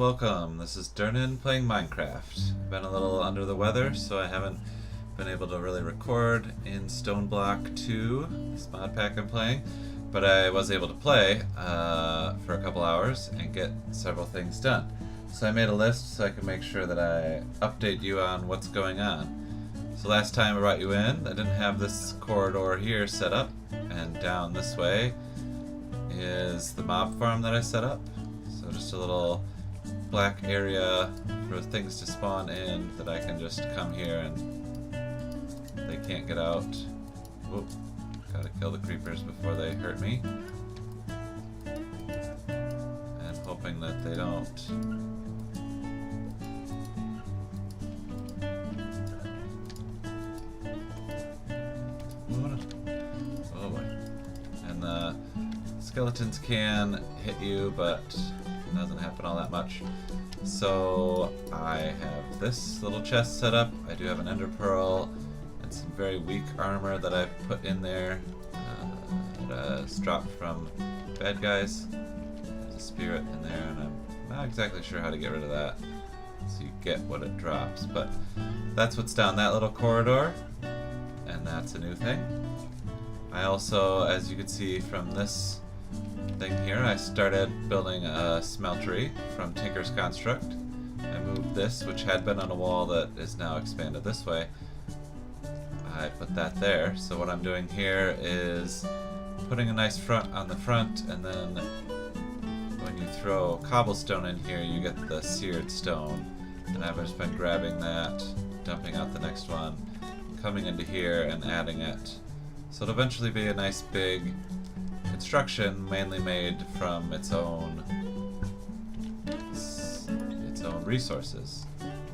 welcome. This is Dirnan playing Minecraft. I've been a little under the weather, so I haven't been able to really record in StoneBlock 2, this mod pack I'm playing, but I was able to play for a couple hours and get several things done. So I made a list so I can make sure that I update you on what's going on. So last time I brought you in, I didn't have this corridor here set up, and down this way is the mob farm that I set up. So just a little black area for things to spawn in that I can just come here and they can't get out. Whoop. Gotta kill the creepers before they hurt me. And hoping that they don't. Oh boy. And the skeletons can hit you, but it doesn't happen all that much. So I have this little chest set up. I do have an ender pearl and some very weak armor that I've put in there. It's dropped from bad guys. There's a spirit in there, and I'm not exactly sure how to get rid of that. So you get what it drops, but that's what's down that little corridor, and that's a new thing. I also, as you can see from this thing here, I started building a smeltery from Tinker's Construct. I moved this, which had been on a wall that is now expanded this way. I put that there. So what I'm doing here is putting a nice front on the front, and then when you throw cobblestone in here, you get the seared stone. And I've just been grabbing that, dumping out the next one, coming into here and adding it. So it'll eventually be a nice big construction, mainly made from its own resources.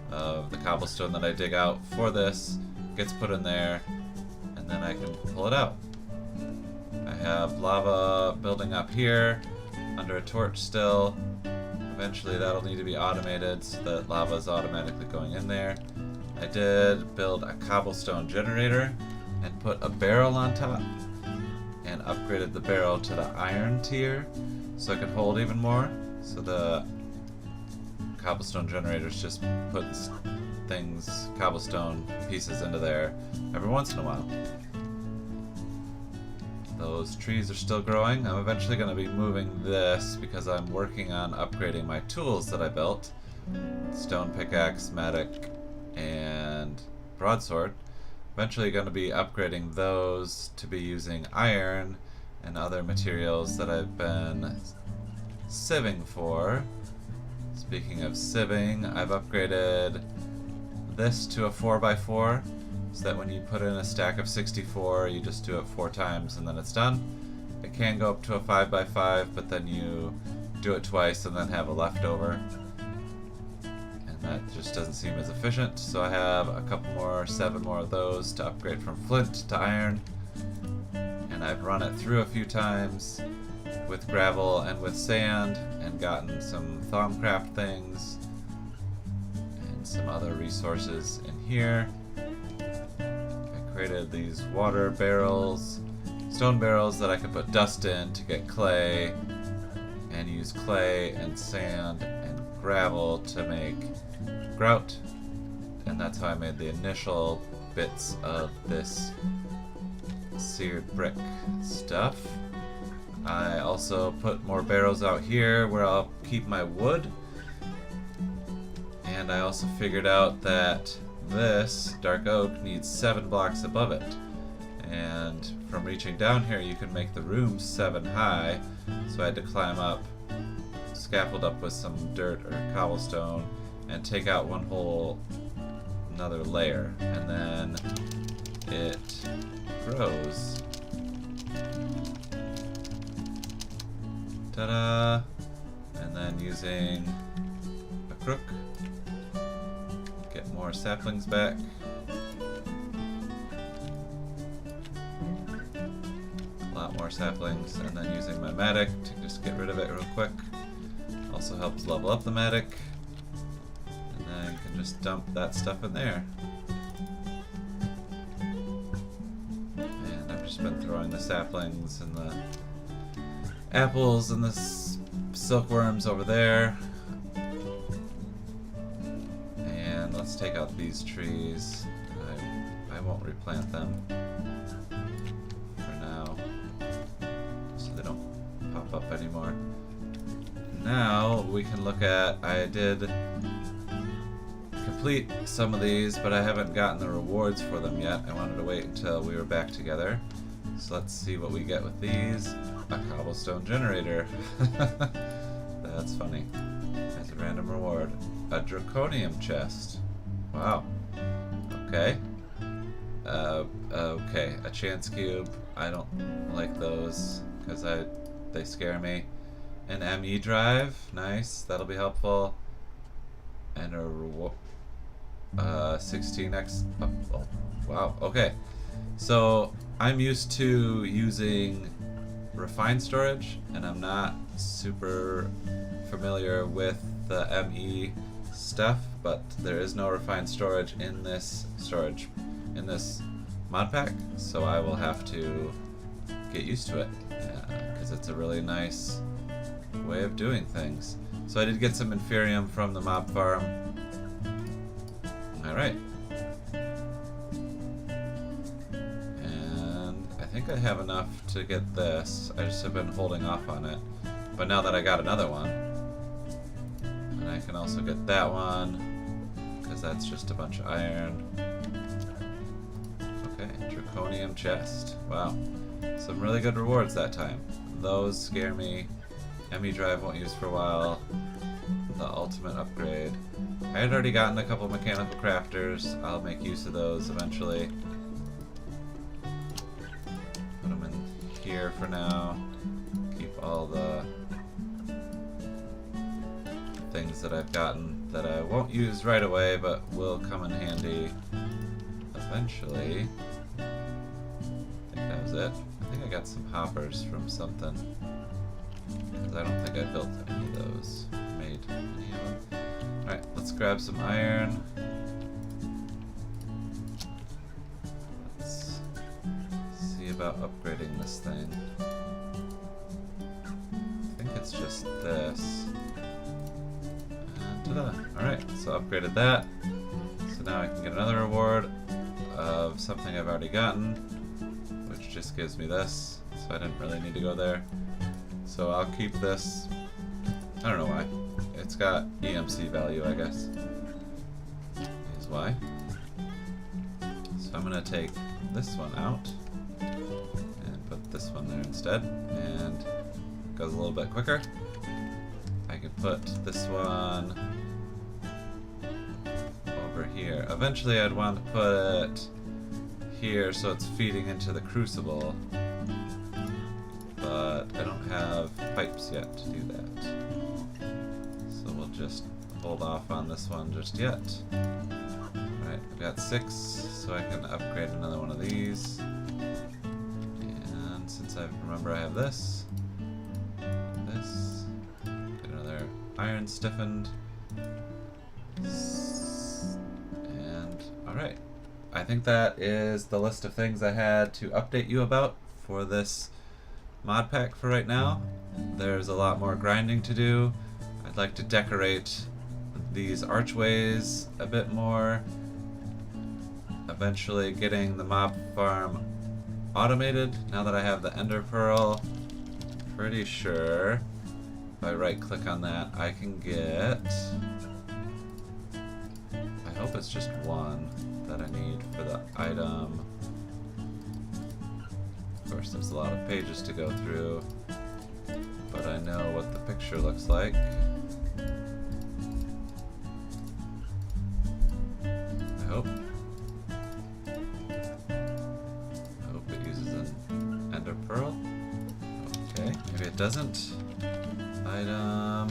The cobblestone that I dig out for this gets put in there, and then I can pull it out. I have lava building up here under a torch still. Eventually that'll need to be automated so that lava is automatically going in there. I did build a cobblestone generator and put a barrel on top, and upgraded the barrel to the iron tier so it could hold even more. So the cobblestone generators just put things, cobblestone pieces into there every once in a while. Those trees are still growing. I'm eventually going to be moving this because I'm working on upgrading my tools that I built. Stone pickaxe, mattock, and broadsword. Eventually going to be upgrading those to be using iron and other materials that I've been sieving for. Speaking of sieving, I've upgraded this to a 4x4 so that when you put in a stack of 64, you just do it 4 times and then it's done. It can go up to a 5x5, but then you do it twice and then have a leftover. That just doesn't seem as efficient, so I have a couple more, 7 more of those to upgrade from flint to iron. And I've run it through a few times with gravel and with sand and gotten some Thaumcraft things and some other resources in here. I created these water barrels, stone barrels that I could put dust in to get clay, and use clay and sand and gravel to make grout, and that's how I made the initial bits of this seared brick stuff. I also put more barrels out here where I'll keep my wood, and I also figured out that this dark oak needs 7 blocks above it, and from reaching down here you can make the rooms 7 high, so I had to climb up, scaffold up with some dirt or cobblestone, and take out another layer, and then it grows. Ta-da! And then using a crook, get more saplings back. A lot more saplings, and then using my mattock to just get rid of it real quick. Also helps level up the mattock. And then you can just dump that stuff in there. And I've just been throwing the saplings and the apples and the silkworms over there. take out these trees. I won't replant them for now, so they don't pop up anymore. Now we can look at, I did complete some of these, but I haven't gotten the rewards for them yet. I wanted to wait until we were back together. So let's see what we get with these. A cobblestone generator. That's funny. As a random reward. A draconium chest. Wow. Okay. Okay. A chance cube. I don't like those because they scare me. An ME drive. Nice. That'll be helpful. And a reward. 16x. Oh, wow. Okay. So I'm used to using refined storage, and I'm not super familiar with the ME stuff, but there is no refined storage in this mod pack, so I will have to get used to it because it's a really nice way of doing things. So I did get some inferium from the mob farm. Alright. I think I have enough to get this. I just have been holding off on it. But now that I got another one, and I can also get that one, because that's just a bunch of iron. Okay, draconium chest. Wow. Some really good rewards that time. Those scare me. ME drive won't use for a while. The ultimate upgrade. I had already gotten a couple mechanical crafters. I'll make use of those eventually. Here for now. Keep all the things that I've gotten that I won't use right away but will come in handy eventually. I think that was it. I think I got some hoppers from something, because I don't think I built any of those. Made any of them. Alright, let's grab some iron. About upgrading this thing. I think it's just this. And ta-da! Alright, so upgraded that. So now I can get another reward of something I've already gotten, which just gives me this. So I didn't really need to go there. So I'll keep this. I don't know why. It's got EMC value, I guess. Is why. So I'm gonna take this one out. This one there instead, and it goes a little bit quicker. I can put this one over here. Eventually I'd want to put it here so it's feeding into the crucible, but I don't have pipes yet to do that. So we'll just hold off on this one just yet. Alright, I've got 6, so I can upgrade another one of these. Since I remember I have this, get another iron stiffened, and alright. I think that is the list of things I had to update you about for this mod pack for right now. There's a lot more grinding to do. I'd like to decorate these archways a bit more. Eventually getting the mob farm automated, now that I have the ender pearl. Pretty sure if I right click on that I can get, I hope it's just one that I need for the item. Of course there's a lot of pages to go through, but I know what the picture looks like. I hope. Pearl? Okay, maybe it doesn't. Item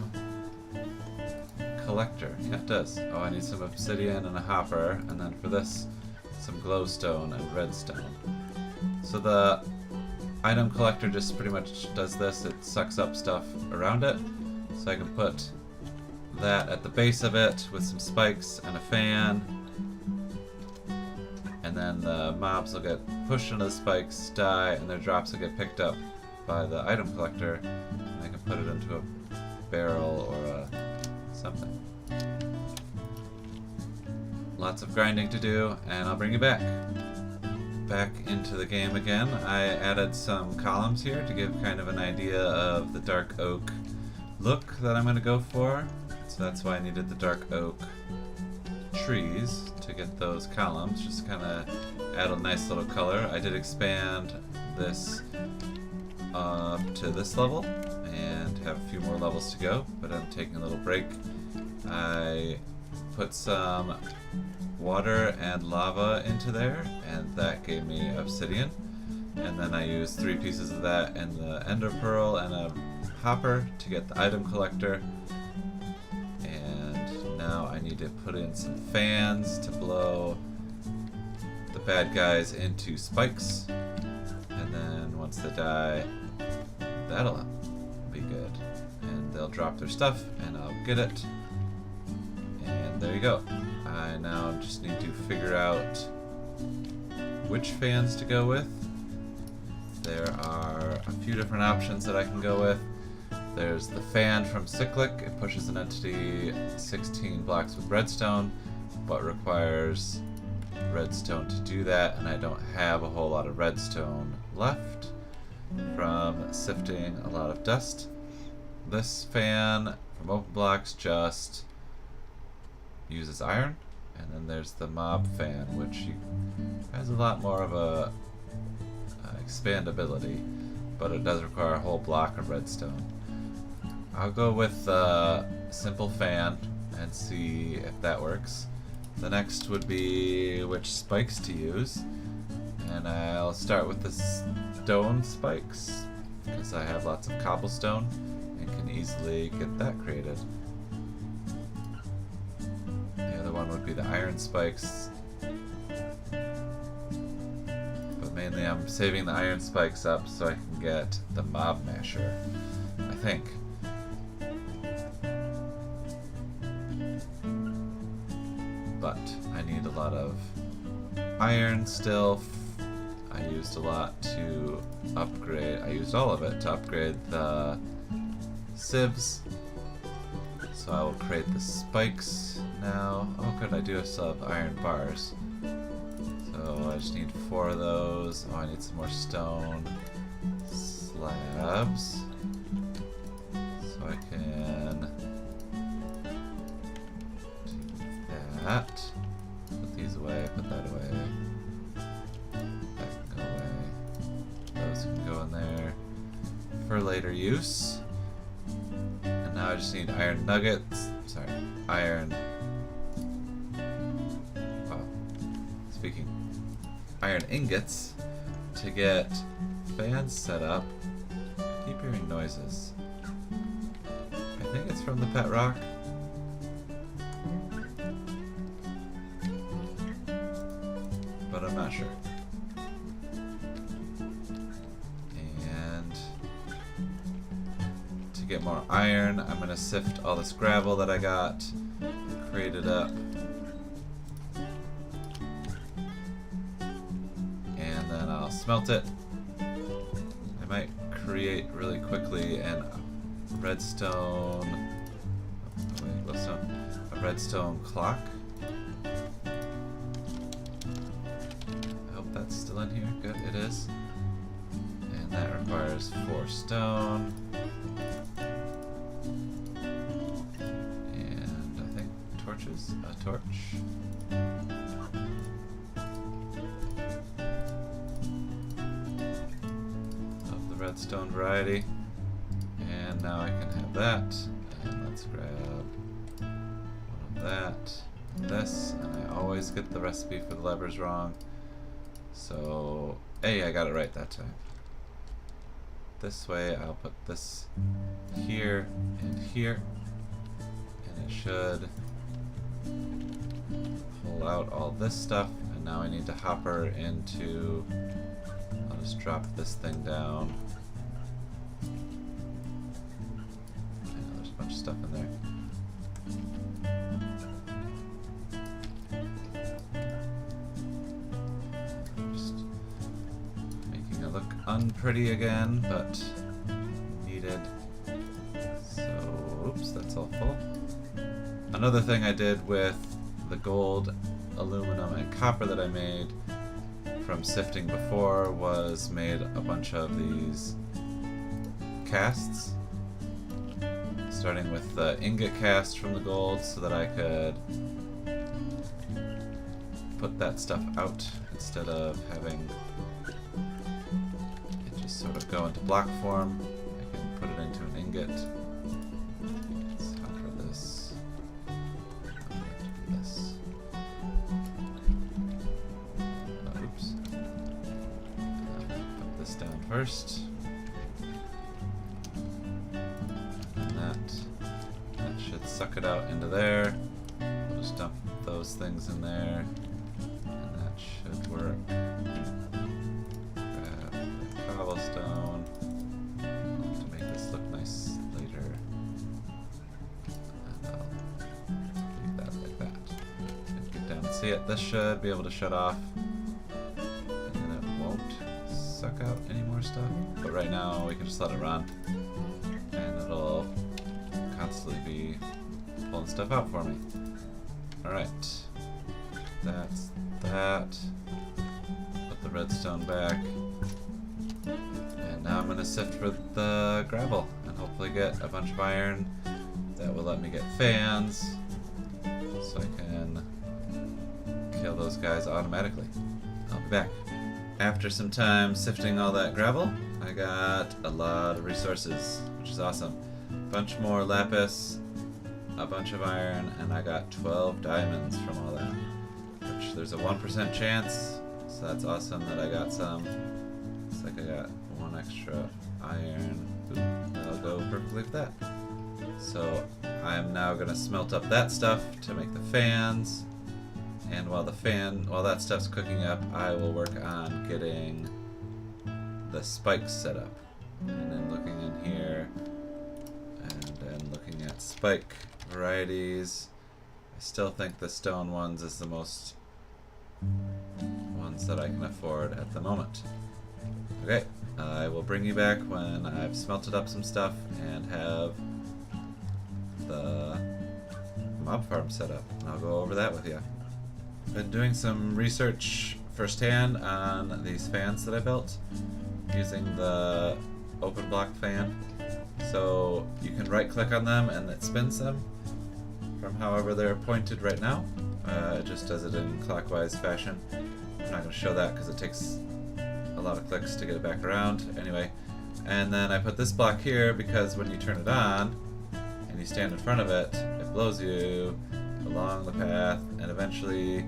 collector. Yeah, it does. Oh, I need some obsidian and a hopper, and then for this, some glowstone and redstone. So the item collector just pretty much does this. It sucks up stuff around it. So I can put that at the base of it with some spikes and a fan. And then the mobs will get pushed into the spikes, die, and their drops will get picked up by the item collector. And I can put it into a barrel or a something. lots of grinding to do, and I'll bring you back into the game again. I added some columns here to give kind of an idea of the dark oak look that I'm going to go for. So that's why I needed the dark oak trees to get those columns, just kind of add a nice little color. I did expand this up to this level and have a few more levels to go, but I'm taking a little break. I put some water and lava into there, and that gave me obsidian. And then I used 3 pieces of that and the ender pearl and a hopper to get the item collector. And now I need to put in some fans to blow the bad guys into spikes. And then once they die, that'll be good. And they'll drop their stuff and I'll get it. And there you go. I now just need to figure out which fans to go with. There are a few different options that I can go with. There's the fan from Cyclic. It pushes an entity 16 blocks with redstone, but requires redstone to do that, and I don't have a whole lot of redstone left from sifting a lot of dust. This fan from Open Blocks just uses iron, and then there's the mob fan, which has a lot more of a expandability, but it does require a whole block of redstone. I'll go with the simple fan and see if that works. The next would be which spikes to use, and I'll start with the stone spikes because I have lots of cobblestone and can easily get that created. The other one would be the iron spikes, but mainly I'm saving the iron spikes up so I can get the mob masher, I think. But I need a lot of iron still. I used a lot to upgrade, I used all of it to upgrade the sieves. So I will create the spikes now. Oh good, I do still have iron bars. So I just need 4 of those. Oh, I need some more stone slabs. So I can do that. Put these away, put that away. That can go away. Those can go in there for later use. And now I just need iron nuggets. Sorry, iron. Wow. Speaking. Iron ingots to get fans set up. I keep hearing noises. I think it's from the pet rock. But I'm not sure. And to get more iron, I'm gonna sift all this gravel that I got, create it up, and then I'll smelt it. I might create really quickly a redstone clock. That's still in here. Good, it is. And that requires 4 stone. And I think torches. A torch. Of the redstone variety. And now I can have that. And let's grab one of that. This. And I always get the recipe for the levers wrong. So, hey, I got it right that time. This way, I'll put this here and here, and it should pull out all this stuff. And now I need to hopper into. I'll just drop this thing down. I know there's a bunch of stuff in there. Unpretty again, but needed. So, oops, that's all full. Another thing I did with the gold aluminum and copper that I made from sifting before was made a bunch of these casts. Starting with the ingot cast from the gold so that I could put that stuff out instead of having it just sort of go into block form. I can put it into an ingot. Let's conquer this. This. Oh, oops. Put this down first. That should suck it out into there. We'll just dump those things in there. And that should work. Grab the cobblestone to make this look nice later. And I'll leave that like that. And get down and see it. This should be able to shut off. And then it won't suck out any more stuff. But right now we can just let it run. And it'll constantly be pulling stuff out for me. Alright. That's that. Put the redstone back. And now I'm going to sift for the gravel and hopefully get a bunch of iron that will let me get fans so I can kill those guys automatically. I'll be back. After some time sifting all that gravel, I got a lot of resources, which is awesome. A bunch more lapis, a bunch of iron, and I got 12 diamonds from all that. Which there's a 1% chance, so that's awesome that I got some. Looks like I got one extra iron. Oop, that'll go perfectly with that. So I'm now gonna smelt up that stuff to make the fans. And while that stuff's cooking up, I will work on getting the spikes set up. And then looking in here, and then looking at spike varieties. I still think the stone ones is the most ones that I can afford at the moment. Okay, I will bring you back when I've smelted up some stuff and have the mob farm set up. And I'll go over that with you. Been doing some research firsthand on these fans that I built using the open block fan. So you can right click on them and it spins them from however they're pointed right now. It just does it in clockwise fashion. I'm not going to show that because it takes a lot of clicks to get it back around. Anyway, and then I put this block here because when you turn it on and you stand in front of it, it blows you along the path and eventually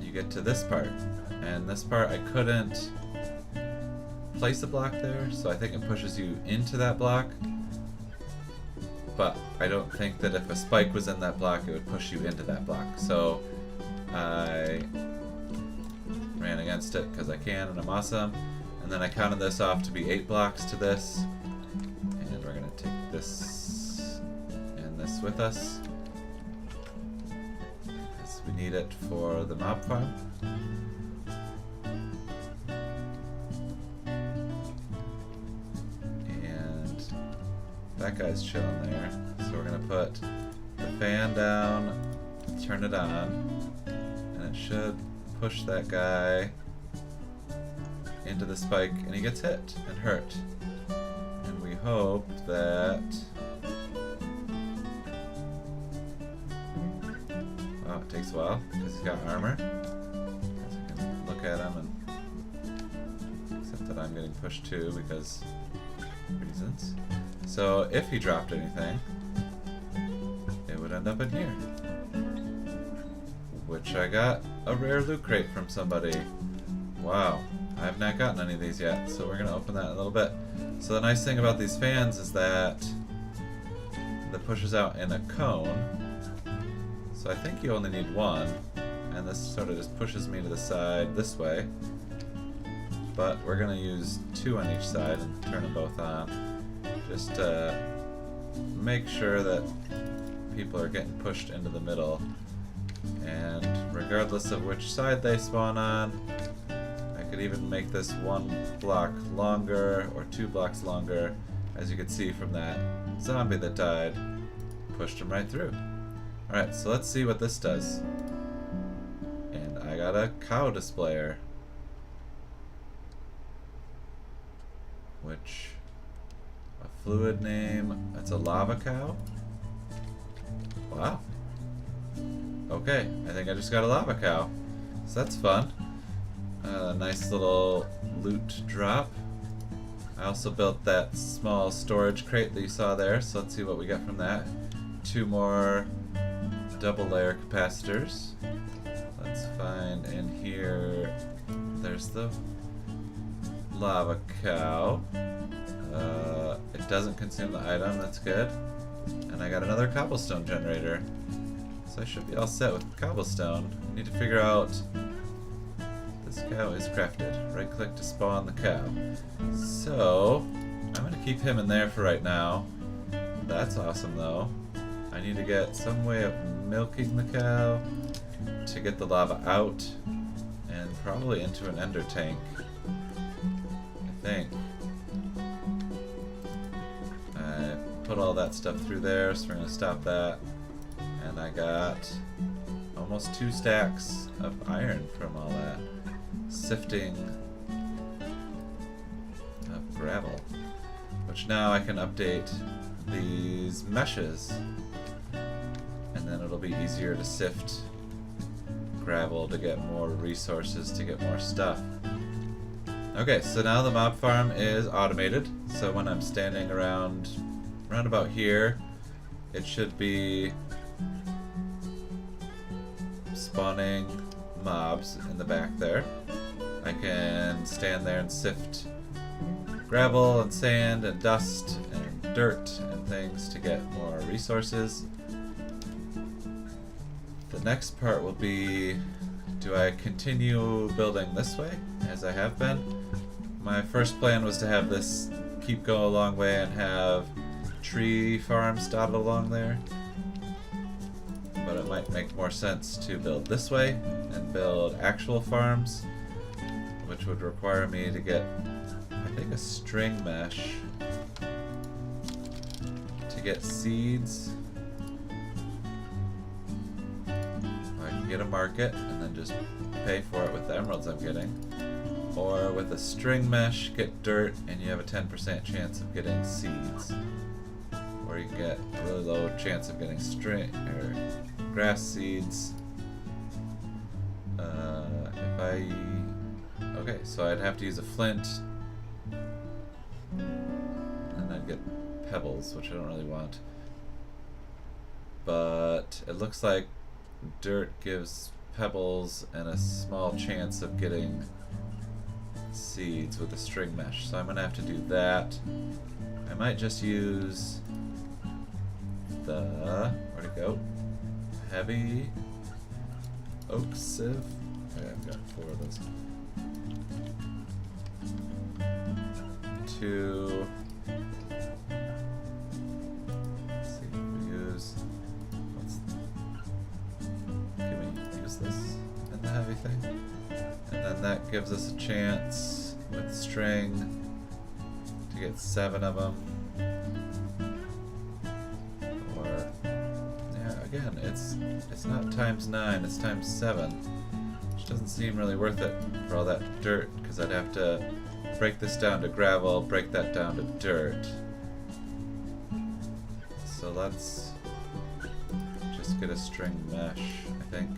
you get to this part. And this part I couldn't place a block there, so I think it pushes you into that block. But I don't think that if a spike was in that block, it would push you into that block. So I ran against it because I can and I'm awesome. And then I counted this off to be 8 blocks to this. And we're going to take this and this with us, because we need it for the mob farm. That guy's chilling there, so we're gonna put the fan down, turn it on, and it should push that guy into the spike, and he gets hit and hurt. And we hope that... Oh, it takes a while because he's got armor. So we can look at him, and except that I'm getting pushed too because reasons. So if he dropped anything, it would end up in here. Which I got a rare loot crate from somebody. Wow, I have not gotten any of these yet, so we're gonna open that in a little bit. So the nice thing about these fans is that pushes out in a cone. So I think you only need one, and this sort of just pushes me to the side this way. But we're gonna use 2 on each side and turn them both on. Just to make sure that people are getting pushed into the middle, and regardless of which side they spawn on, I could even make this 1 block longer or 2 blocks longer. As you can see from that zombie that died, pushed him right through. Alright, so let's see what this does. got a cow displayer. Which, a fluid name, that's a lava cow? Wow. Okay, I think I just got a lava cow. So that's fun. Nice little loot drop. I also built that small storage crate that you saw there, so let's see what we got from that. 2 more double layer capacitors. Let's find in here, there's the lava cow. It doesn't consume the item, that's good. And I got another cobblestone generator. So I should be all set with cobblestone. I need to figure out, this cow is crafted. Right click to spawn the cow. So, I'm going to keep him in there for right now. That's awesome though. I need to get some way of milking the cow to get the lava out and probably into an ender tank. I think. I put all that stuff through there, so we're going to stop that. And I got almost 2 stacks of iron from all that sifting of gravel, which now I can update these meshes, and then it'll be easier to sift gravel to get more resources, to get more stuff. Okay, so now the mob farm is automated, so when I'm standing around about here, it should be spawning mobs in the back there. I can stand there and sift gravel and sand and dust and dirt and things to get more resources. The next part will be, do I continue building this way as I have been? My first plan was to have this keep going a long way and have tree farms dotted along there. But it might make more sense to build this way and build actual farms, which would require me to get, I think, a string mesh to get seeds. I can get a market and then just pay for it with the emeralds I'm getting. Or with a string mesh, get dirt and you have a 10% chance of getting seeds. Or you can get a really low chance of getting string or grass seeds. Okay, so I'd have to use a flint, and I'd get pebbles, which I don't really want. But it looks like dirt gives pebbles and a small chance of getting seeds with a string mesh, so I'm gonna have to do that. I might just use the, where'd it go? Heavy oak sieve. Okay, I've got 4 of those. To, let's see if we use, can we use this in the heavy thing? And then that gives us a chance with string to get 7 of them. Or, yeah, again, it's not times 9, it's times 7. Which doesn't seem really worth it for all that dirt, because I'd have to break this down to gravel, break that down to dirt. So let's just get a string mesh, I think.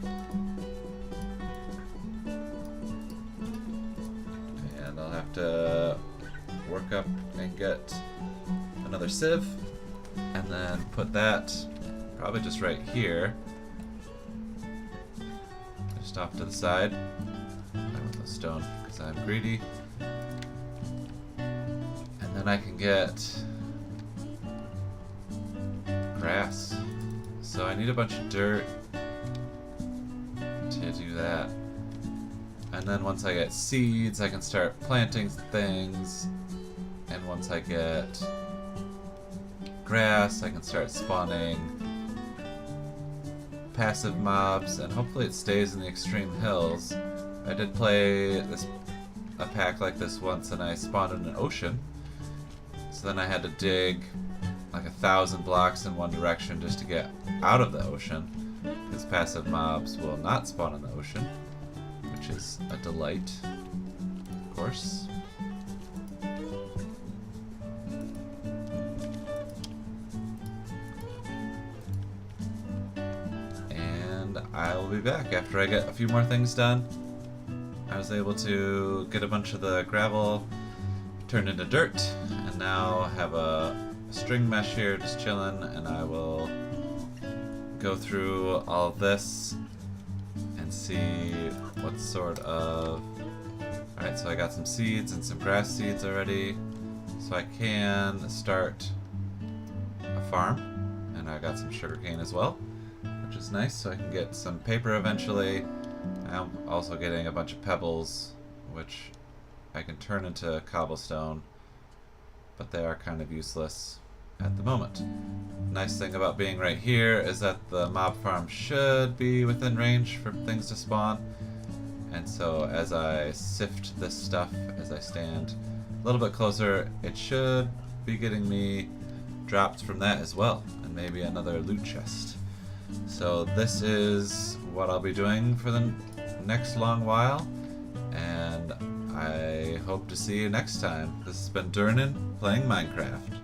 And I'll have to work up and get another sieve, and then put that probably just right here. Just off to the side. I want the stone because I'm greedy. And then I can get grass. So I need a bunch of dirt to do that. And then once I get seeds, I can start planting things. And once I get grass, I can start spawning passive mobs, and hopefully it stays in the extreme hills. I did play a pack like this once, and I spawned in an ocean. So then I had to dig like 1,000 blocks in one direction just to get out of the ocean, because passive mobs will not spawn in the ocean. is a delight, of course. And I will be back after I get a few more things done. I was able to get a bunch of the gravel turned into dirt, and now have a string mesh here just chilling, and I will go through all of this and see what sort of... Alright, so I got some seeds and some grass seeds already, so I can start a farm, and I got some sugarcane as well, which is nice, so I can get some paper eventually. I'm also getting a bunch of pebbles, which I can turn into cobblestone, but they are kind of useless at the moment. Nice thing about being right here is that the mob farm should be within range for things to spawn, and so as I sift this stuff, as I stand a little bit closer, it should be getting me drops from that as well, and maybe another loot chest. So this is what I'll be doing for the next long while, and I hope to see you next time. This has been Dirnan playing Minecraft.